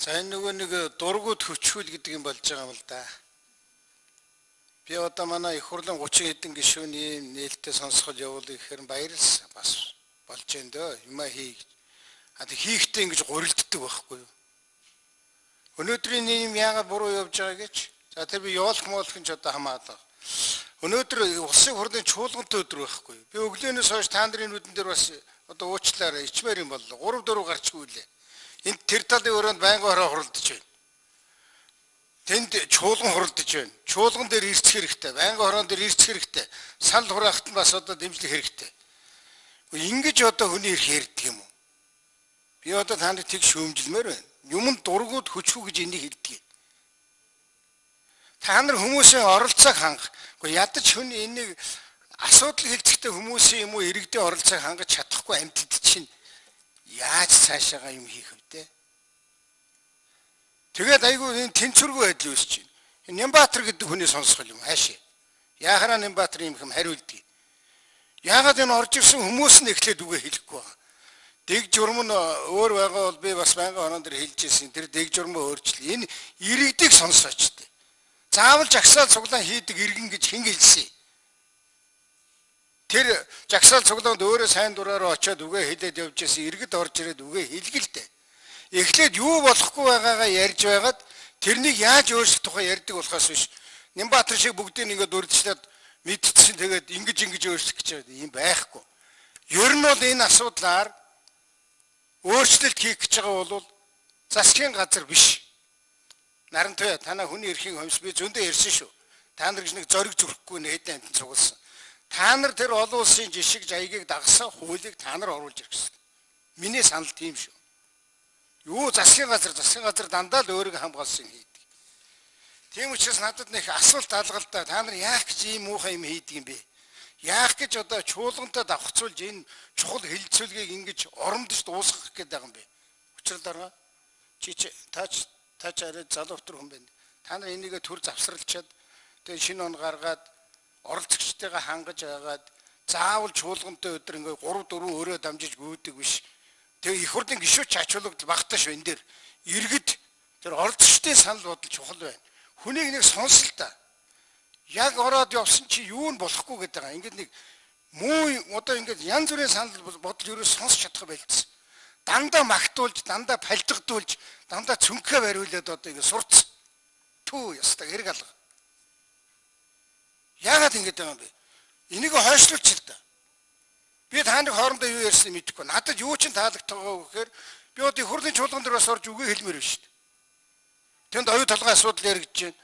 За энэ нөгөө нэг дургууд хөчгүүл гэдэг юм болж байгаа юм л да. Би одоо манай их хурлын 30 хэдэн гишүүний нээлттэй сонсгол явуулъя гэхээр баярлсан бас болж байна дөө. Юмаа хий. Хийхдээ ингэж гурилддаг байхгүй юу? Өнөөдрийн юм яагаад буруу явж байгаа гэж. За тэр би явуулах моолох нь ч одоо хамаадаг. Өнөөдөр улсын хурлын чуулгантай өдөр байхгүй юу? Би өглөөнөөс хойш та нарын нүдэн дээр бас одоо уучлаарай ичмээр юм боллоо. 3 4 гарчгүй лээ. Энд тэр талын өрөөнд байнгын хороо хуралдаж байна. Тэнд чуулган хуралдаж байна. Чуулган дээр ирцэх хэрэгтэй. Байнгын хороон дээр ирцэх хэрэгтэй. Санал хураахт нь бас одоо дэмжлэх хэрэгтэй. Ингэж одоо хүний ирэх ярьдаг юм уу? Би одоо танд тэг шүүмжилмээр байна. Юмд дургууд хөчхүү гэж энийг хэлдэг. Та нар хүмүүсийн оролцоог хангах. Гэхдээ ядаж хүний энийг асуудал хэлцэхдээ хүмүүсийн юм уу иргэдийн оролцоог хангаж чадахгүй амьтад чинь яаж цаашаага юм хийх вэ? Тэгээд айгүй энэ тэнцвэргүй байдал үүсэж байна. Энэ Нямбатар гэдэг хүний сонсгол юм хаашаа. Яахаараа Нямбатар юм хэм хариулдаг. Яагаад энэ орж ирсэн хүмүүс нь эхлээд үгээ хэлэхгүй байгаа. Дэг журам нь өөр байгаа бол би бас байнгын хорон дээр хэлж ирсэн. Тэр дэг журмаа өөрчлөө. Энэ иргэдийг сонсооч дээ. Заавал жагсаал цуглаан хийдэг иргэн гэж хэн хэлсэн? Тэр жагсаал цуглаанд өөрөө сайн дураараа очиод үгээ хэлээд явж ирсэн иргэд орж ирээд үгээ хэлгэлтэй. Эхлээд юу болохгүй байгаагаа ярьж байгаад тэрнийг яаж өөрчлөх тухай ярьдаг болохоос биш. Нямбатар шиг бүгдийг ингээд урьдчилаад мэдчихсэн тэгээд ингэж өөрчлөх гэж байгаа юм байхгүй. Ер нь бол энэ асуудлаар өөрчлөлт хийх гэж байгаа бол засгийн газар биш. Нарантай танаа хүний эрхийн хомс би зөндөө ярьсан шүү. Та нар гэж нэг зориг зүрхгүй нэг хэдэн амтан цугласан. Та нар тэр олон улсын жишг жаягийг дагсан хуулийг та нар оруулж ирэх гэсэн. Миний санал тийм шүү. Юу засгийн газар дандаа л өөрийгөө хамгаалсан хийдэг. Тийм учраас надад нэг асуулт алгалдаа та нар яах гэж ийм муухай юм хийдэг юм бэ? Яах гэж одоо чуулгантай давхцуулж энэ чухал хилцүүлгийг ингэж оромдож дуусгах гээд байгаа юм бэ? Учир дараа таач арай залуутар хүн байна. Та нар энийгээ төр завсралчаад тэгээ шинэ он гаргаад оролцогчтойгоо хангаж агаад заавал чуулгантай өдөр ингээ 3 4 өрөө дамжиж гүйдэг биш. Тэгээ их хурлын гишүүч ачуулгад багтааш байна дээр иргэд тэр оролцогчтой санал бодол чухал байна. Хүнийг нэг сонсолтой. Яг ороод явсан чи юу нь болохгүй гэдэг байгаа. Ингээд нэг муу одоо ингээд янз бүрийн санал бодол ерөөс сонсч чадах байлцсан. Дандаа магтуулж, дандаа палжигдуулж, дандаа цүнхээ бариулаад одоо ингэ сурц. Түү ястаа хэрэг алга. Яагаад ингэж байгаа юм бэ? Энийг хойшлуулч л да. Би тааныг хоорондоо юу ярьсныг мэдэхгүй. Надад юу ч таалагдтайгаа гэхээр би одоо их хурлын чуулган дээр бас орж үгээ хэлмээр байна шүү дээ. Тэнд оюу толгой асуудал яригдж байна.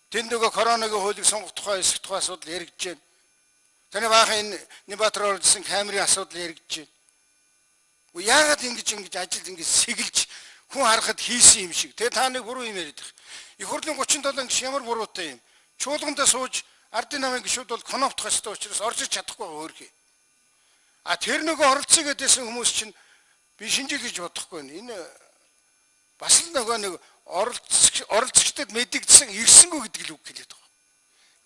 Тэнд нөгөө коронагийн хуулийг сонгох тухай, эсэх тухай асуудал яригдж байна. Таны баахан энэ Нямбатар оржсэн камерын асуудал яригдж байна. Яагаад ингэж ажил ингэж сэгэлж хүн харахад хийсэн юм шиг. Тэгээ та нэг буруу юм яриад их. Их хурлын 37 гишүүн ямар буруутай юм. Чуулгандаа сууж ардын намын гишүүд бол конопдох ёстой учраас орж иж чадахгүй байгаа өөрхий. Тэр нөгөө оролцоо гэдээсэн хүмүүс чинь би шинжил гэж бодохгүй байна. Энэ бас л нөгөө нэг оролцогчдод мэдэгдсэн ирсэнгүй гэдэг л үг хэлээд байгаа.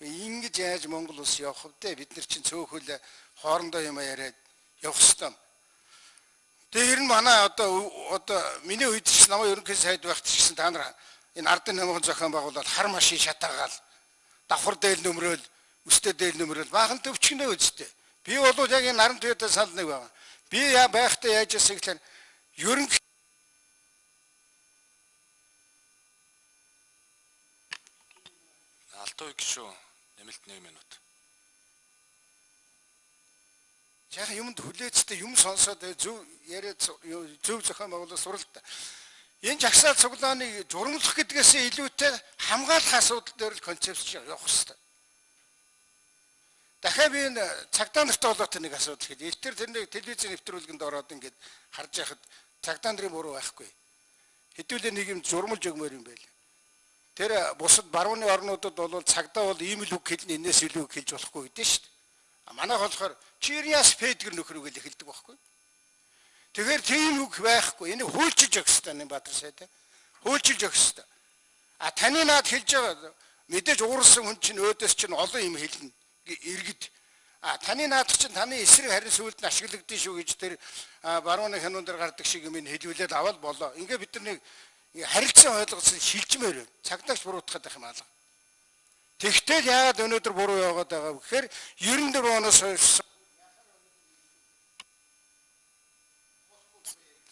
Ингэж яаж Монгол улс явах вэ? Бид нар чинь цөөхөл хоорондоо юм яриад явах ёстой. Тэгээ ер нь манай одоо миний үед ч намайг ерөнхий сайд байхт ч гэсэн та нар энэ ардын намын зохион байгуулалт хар машин шатаагаал давхар дээл нөмрөөл өстэй дээл нөмрөөл баахан төвчгнээ үстэй. Би бол яг энэ наран туяатай санал нэг байгаа. Би байхдаа яаж яасан гэхээр ерөнхий Алтуу гişүү нэмэлт 1 минут. Яг юмд хүлээцтэй юм сонсоод зөв яриад зөв зохион байгуулалт суралт. Энэ жагсаал цуглааныг журамлах гэдгээс илүүтэй хамгаалах асуудал дээр л концепц явах хэрэгтэй. Дахиад би энэ цагдаа нартай болоотой нэг асуудал хэлээ. Элтэр тэрнийг телевизийн нэвтрүүлгэнд ороод ингээд харж яхад цагдаа нарын буруу байхгүй. Хэдүүлээ нэг юм журмалж өгмөр юм байл. Тэр бусад барууны орнуудад бол цагдаа бол ийм л үг хэлнэ энэс илүү үг хэлж болохгүй гэдэг шүү дээ. Манайх болохоор Чириас Петрийн нөхөр үгэл эхэлдэг байхгүй. Тэгэхээр тийм үг байхгүй. Энийг хуульчилж өгөх хэрэгтэй Нямбатар сайд. Хуульчилж өгөх хэрэгтэй. Таны наад хэлж байгаа мэдээж уурсан хүн чинь өөдөөс чинь олон юм хэлнэ. Иргэд. Таны наад чинь таны эсрэг харин сүлд нь ашиглагдсан шүү гэж тэр барууны хянуун дээр гардаг шиг юм хэлүүлээд аваад болоо. Ингээ бид нар нэг харилцан ойлгосон шилжмээр байна. Цагдаагч буруутгаад байх юм алга. Тэгтэл яагаад өнөөдөр буруу яваад байгаа вэ гэхээр 94 оноос хойш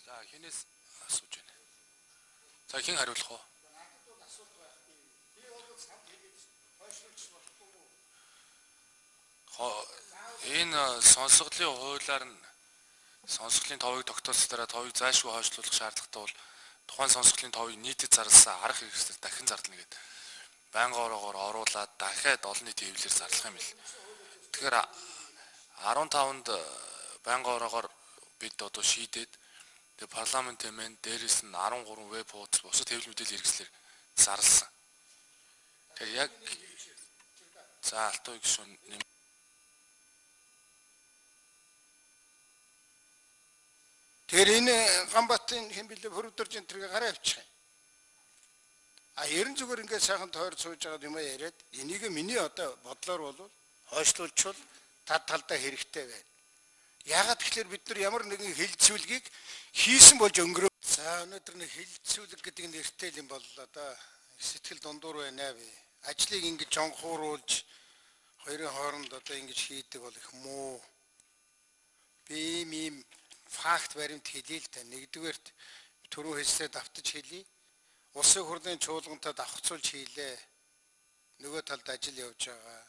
За хинээс асууж байна. За хэн хариулах вэ? Энэ сонсголын хуулиар нь сонсголын товыг тогтооцолтоор товыг зайлшгүй хойшлуулах шаардлагатай бол тухайн сонсголын товыг нийтэд зарласан арга хэрэгслэр дахин зарлана гэдэг. Байнгын ороогоор оруулаад дахиад олон нийтийн хэвлэлээр зарлах юм бил. Тэгэхээр 15-нд байнгын ороогоор бид одоо шийдээд тэгээ парламент хэмээн дээрээс нь 13 веб хуудас бусад хэвлэл мэдээлэл хэрэгслэр зарласан. Тэгээ яг за алтан гишүүн тэр энэ Ганбатын хэн билээ хөрөвдөрж энэ тэргээ гараа авчих юм. Ерэн зүгээр ингээд сайхан тойр сууж байгаа юм яриад энийг миний одоо бодлоор бол хойшлуулчвал тад талдаа хэрэгтэй байна. Яагаад тэгэхээр бид нар ямар нэгэн хилцүүлгийг хийсэн болж өнгөрөө. За өнөөдөр нэг хилцүүлэг гэдэг нэртэй юм боллоо да. Сэтгэл дундуур байна би. Ажлыг ингэж жонхууруулж хоёрын хооронд одоо ингэж хийдэг бол их муу. Би ийм факт баримт хэлээ л та. Нэгдүгээрт түрүү хэлсээр давтаж хэлье. Улсын хурлын чуулгантай давхцуулж хийлээ. Нөгөө талд ажил явж байгаа.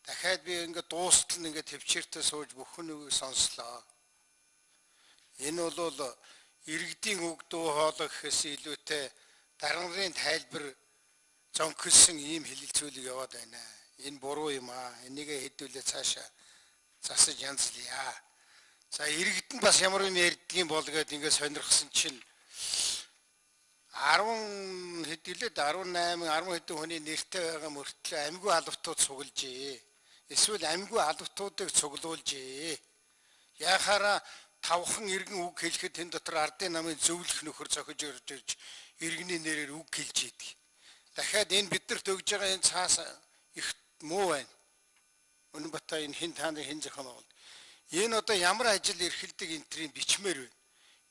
Дахиад би ингээд дуустал ингээд төвчээртэй сууж бүхэн үгийг сонслоо. Энэ бол иргэдийн үг дуу хоолой гэхээс илүүтэй даргарын тайлбар зонхилсон ийм хэлэлцүүлэг яваад байна. Энэ буруу юм аа. Энийг хэдүүлээ цаашаа засаж янзлъя. За иргэд нь бас ямар юм ярьдгийг болгоод ингээд сонирхсан чинь 10 хэд гэлээд 18 10 хэдэн хүний нэртэй байгаа мөртлөө амьгүй албатууд цуглжээ. Эсвэл амьгүй албатуудыг цуглуулжээ. Яхаараа тавхан иргэн үг хэлэхэд энэ дотор ардын намын зөвлөх нөхөр зохиж ирж иргэний нэрээр үг хэлж идэг. Дахиад энэ биднэрт өгж байгаа энэ цаас их муу байна. Өнөө бата энэ хин тааны хин зохион байгуулалт. Энэ одоо ямар ажил эрхэлдэг энтрийн бичмээр байна.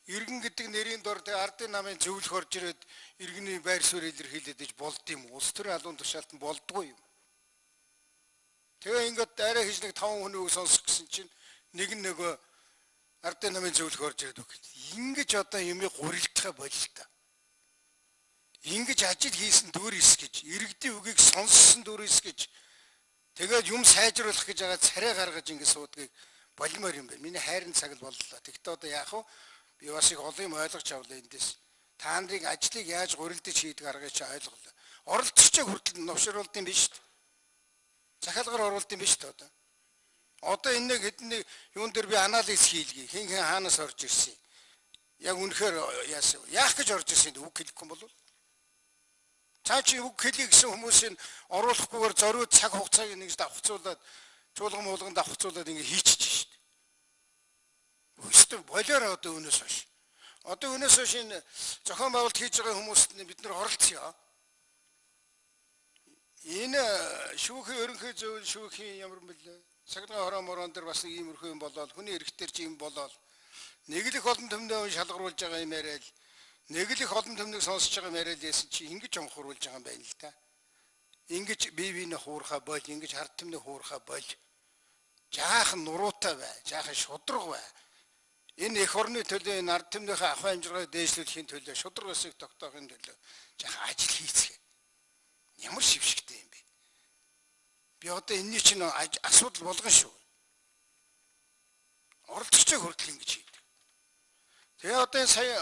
Иргэн гэдэг нэрийн дор тэг ардын намын зөвлөх орж ирээд иргэний байр суурь илэрхийлээд иж болд юм. Улс төрийн албан тушаалт нь болдгоо юм. Тэгээ ингээд арай хийж нэг 5 хүн үг сонсох гэсэн чинь нэг нь нөгөө ардын намын зөвлөх орж ирээд үг. Ингэж одоо юмыг гурилдахаа болил та. Ингэж ажил хийсэн дүрс гэж иргэдийн үгийг сонссон дүрс гэж тэгээд юм сайжруулах гэж байгаа царай гаргаж ингэ суудгийг болмоор юм байна. Миний хайрын цаг л боллоо. Тэгтээ одоо яах вэ? Би бас их олон юм ойлгож авлаа эндээс. Та нарыг ажлыг яаж гурилдаж хийдэг аргыг чи ойлголоо. Оролцогчийг хүртэл новшруулдсан биш үү? Захиалгаар оруулдсан биш үү одоо? Одоо энэ нэг хэдний юун дээр би анализ хийлгэе. Хин хаанаас орж ирсэн. Яг үнэхээр яасан. Яах гэж орж ирсэн үг хэлэхгүй юм бол цаа чи үг хэлье гэсэн хүмүүсийн оруулахгүйгээр зориуд цаг хугацааг нэг давхцуулаад чуулган муулган давхцуулаад ингэ хийчих шít. Өстө болоор одоо өнөөс хойш. Одоо өнөөс хойш энэ зохион байгуулалт хийж байгаа хүмүүст бид нар оролцъё. Энэ шүүхийн ерөнхий зөвлөл шүүхийн ямар мэлээ. Цагаан хороо морон дээр бас нэг иймэрхүү юм болоод хүний эрхтэр чи юм болоод нэг л их олон төмнөө шалгаруулж байгаа юм яриад нэг л их олон төмнийг сонсож байгаа юм яриад яасан чи ингэж онхруулж байгаа юм байна л да. Ингэж бие биенээ хуурхаа бол ингэж ард түмний хуурхаа бол жаахан нуруутай бай, жаахан шудраг бай. Энэ эх орны төлөө энэ ард түмнийхээ ах амжиргааг дээшлүүлэхийн төлөө шудраг өсөг тогтоохын төлөө жаахан ажил хийцгээ. Ямар шившигтэй юм бэ? Би одоо энэний чинь асуудал болгон шүү. Оролцогчтой хүртэл ингэж хийдэг. Тэгээ одоо сая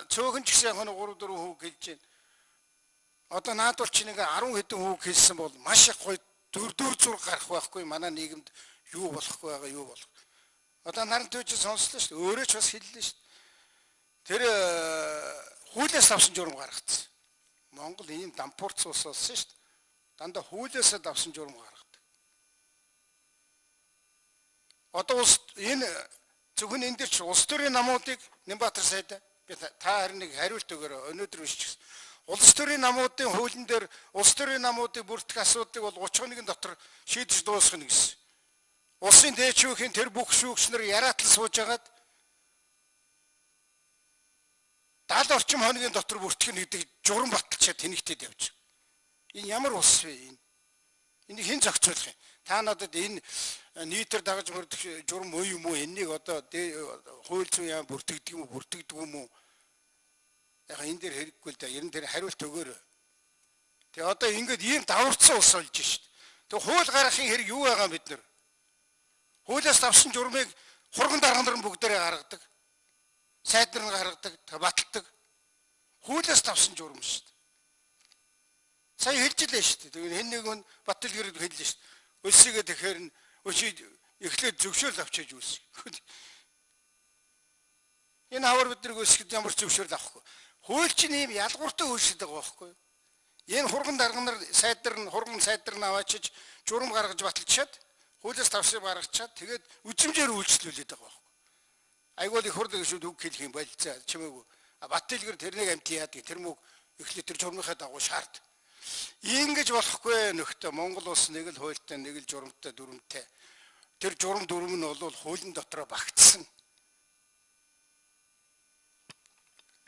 цөөхөн ч гэсэн яг 3 4 хүүг хэлж байна. Одоо наадвар чинь ингээ 10 хэдэн хүүг хэлсэн бол маш их гоё дүр зураг гарах байхгүй манай нийгэмд юу болохгүй байгаа юу болох. Одоо наран төвч сонслоо шүү дээ. Өөрөө ч бас хэллээ шүү дээ. Тэр хуулиас авсан журам гаргацсан. Монгол ийм дампуурц ус болсон шүү дээ. Дандаа хуулиас авсан журам гаргадаг. Одоо энэ зөвхөн энэ дэр чи улс төрийн намуудыг Нямбатар сайд би та харин нэг хариулт өгөөрэй. Өнөөдөр биш гэсэн. Улс төрийн намуудын хуулийн дээр улс төрийн намуудыг бүртгэх асуудлыг бол 30 хоногийн дотор шийдэж дуусгах гэсэн. Улсын дээд шүүхийн тэр бүх шүүгч нар яраатал сууж агаад 70 орчим хоногийн дотор бүртгэх нь гэдэг журам баталчаад тэнэгтэд явж байгаа. Энэ ямар улс вэ энэ? Энийг хэн зохицуулах юм? Та надад энэ нийтээр дагаж мөрдөх журам уу юм уу? Энийг одоо хууль зүйн яам бүртгэдэг юм уу, бүртгэдэг юм уу? Яг энэ дээр хэрэггүй л да. Ер нь тэр хариулт өгөөрэй. Тэгээ одоо ингэж ийм даварцсан улс болж шít. Тэгээ хууль гаргахын хэрэг юу байгаа бид нар? Хуулиас давсан журмыг хурган дарга нар бүгдээрээ гаргадаг. Сайд нар гаргадаг, баталдаг. Хуулиас давсан журам шít. Сая хэлж илээ шít. Тэгээ хэн нэг нь батал гэрэл хэллээ шít. Өсөөгөө тэгэхээр нь өшид эхлээд зөвшөөрөл авчиж үүсэх. Энэ хавар биднийг өсгөд ямар зөвшөөрөл авахгүй. Хууль чинь ийм ялгууртай үйлшдэг байгаа байхгүй юу? Энэ хурган дарга нар хурган сайдар нь аваачиж журам гаргаж баталчаад хуулиас давсыг гаргачаад тэгээд үжимжээр үйлчлүүлээд байгаа байхгүй. Айгуул их хурд гэж үг хэлэх юм болцоо чимээгүй. Баталгэр тэрнийг амт яадаг тэр мөг эхлээд тэр журмынхаа дагуу шаард. Ингэж болохгүй нөхдөд Монгол улс нэг л хуультай нэг л журамтай дүрмтэй. Тэр журам дүрм нь бол хуулийн дотроо багтсан.